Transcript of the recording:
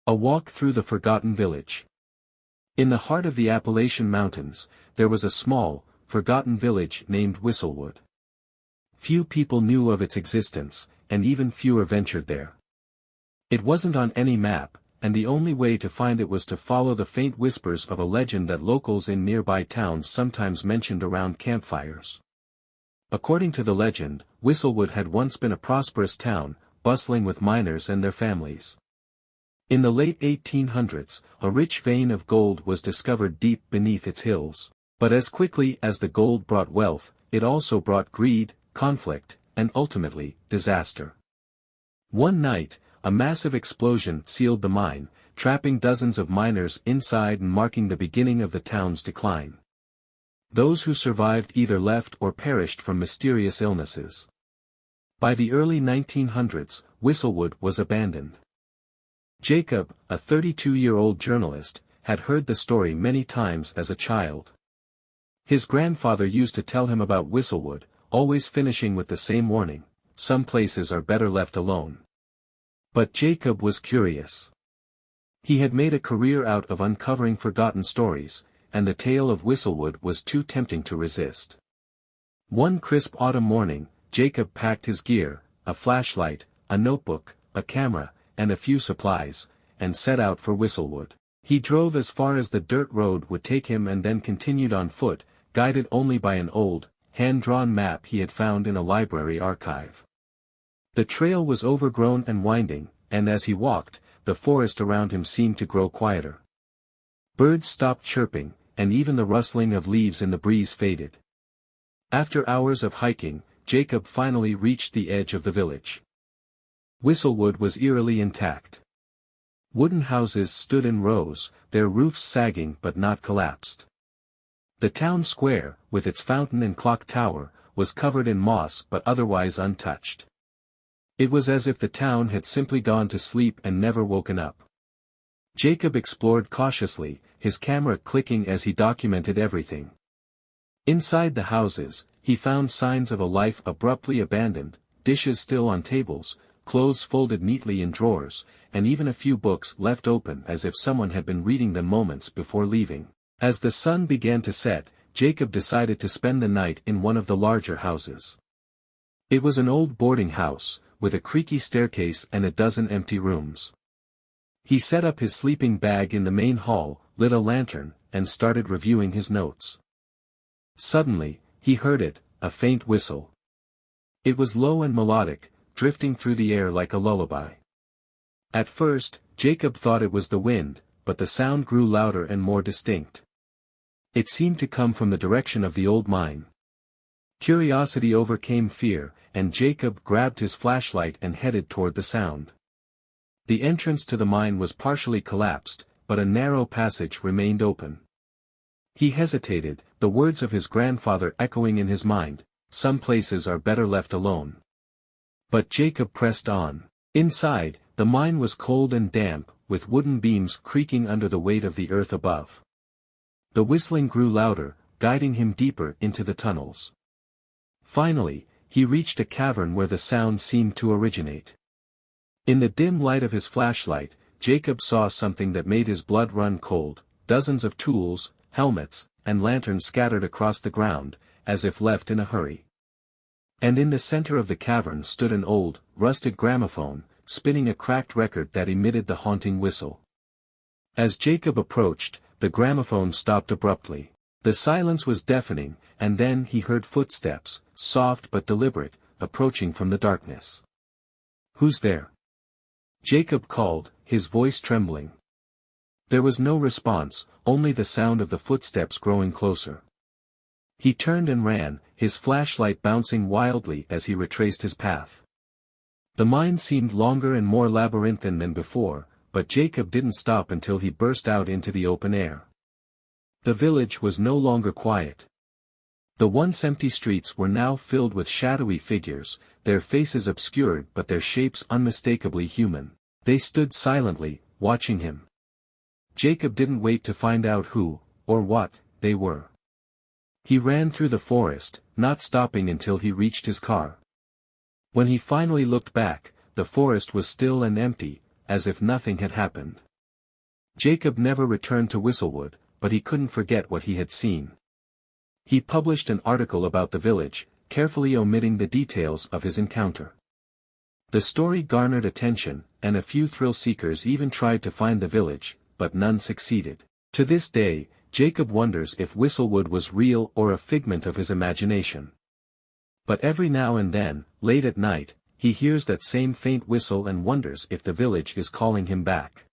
A walk through the forgotten village. In the heart of the Appalachian Mountains, there was a small, forgotten village named Whistlewood. Few people knew of its existence, and even fewer ventured there. It wasn't on any map, and the only way to find it was to follow the faint whispers of a legend that locals in nearby towns sometimes mentioned around campfires. According to the legend, Whistlewood had once been a prosperous town, bustling with miners and their families. In the late 1800s, a rich vein of gold was discovered deep beneath its hills. But as quickly as the gold brought wealth, it also brought greed, conflict, and ultimately, disaster. One night, a massive explosion sealed the mine, trapping dozens of miners inside and marking the beginning of the town's decline. Those who survived either left or perished from mysterious illnesses. By the early 1900s, Whistlewood was abandoned. Jacob, a 32-year-old journalist, had heard the story many times as a child. His grandfather used to tell him about Whistlewood, always finishing with the same warning: some places are better left alone. But Jacob was curious. He had made a career out of uncovering forgotten stories, and the tale of Whistlewood was too tempting to resist. One crisp autumn morning, Jacob packed his gear, a flashlight, a notebook, a camera, and a few supplies, and set out for Whistlewood. He drove as far as the dirt road would take him and then continued on foot, guided only by an old, hand-drawn map he had found in a library archive. The trail was overgrown and winding, and as he walked, the forest around him seemed to grow quieter. Birds stopped chirping, and even the rustling of leaves in the breeze faded. After hours of hiking, Jacob finally reached the edge of the village. Whistlewood was eerily intact. Wooden houses stood in rows, their roofs sagging but not collapsed. The town square, with its fountain and clock tower, was covered in moss but otherwise untouched. It was as if the town had simply gone to sleep and never woken up. Jacob explored cautiously, his camera clicking as he documented everything. Inside the houses, he found signs of a life abruptly abandoned, dishes still on tables, clothes folded neatly in drawers, and even a few books left open as if someone had been reading them moments before leaving. As the sun began to set, Jacob decided to spend the night in one of the larger houses. It was an old boarding house, with a creaky staircase and a dozen empty rooms. He set up his sleeping bag in the main hall, lit a lantern, and started reviewing his notes. Suddenly, he heard it, a faint whistle. It was low and melodic, drifting through the air like a lullaby. At first, Jacob thought it was the wind, but the sound grew louder and more distinct. It seemed to come from the direction of the old mine. Curiosity overcame fear, and Jacob grabbed his flashlight and headed toward the sound. The entrance to the mine was partially collapsed, but a narrow passage remained open. He hesitated, the words of his grandfather echoing in his mind: some places are better left alone. But Jacob pressed on. Inside, the mine was cold and damp, with wooden beams creaking under the weight of the earth above. The whistling grew louder, guiding him deeper into the tunnels. Finally, he reached a cavern where the sound seemed to originate. In the dim light of his flashlight, Jacob saw something that made his blood run cold: dozens of tools, helmets, and lanterns scattered across the ground, as if left in a hurry. And in the center of the cavern stood an old, rusted gramophone, spinning a cracked record that emitted the haunting whistle. As Jacob approached, the gramophone stopped abruptly. The silence was deafening, and then he heard footsteps, soft but deliberate, approaching from the darkness. "Who's there?" Jacob called, his voice trembling. There was no response, only the sound of the footsteps growing closer. He turned and ran, his flashlight bouncing wildly as he retraced his path. The mine seemed longer and more labyrinthine than before, but Jacob didn't stop until he burst out into the open air. The village was no longer quiet. The once empty streets were now filled with shadowy figures, their faces obscured but their shapes unmistakably human. They stood silently, watching him. Jacob didn't wait to find out who, or what, they were. He ran through the forest, not stopping until he reached his car. When he finally looked back, the forest was still and empty, as if nothing had happened. Jacob never returned to Whistlewood, but he couldn't forget what he had seen. He published an article about the village, carefully omitting the details of his encounter. The story garnered attention, and a few thrill-seekers even tried to find the village, but none succeeded. To this day, Jacob wonders if Whistlewood was real or a figment of his imagination. But every now and then, late at night, he hears that same faint whistle and wonders if the village is calling him back.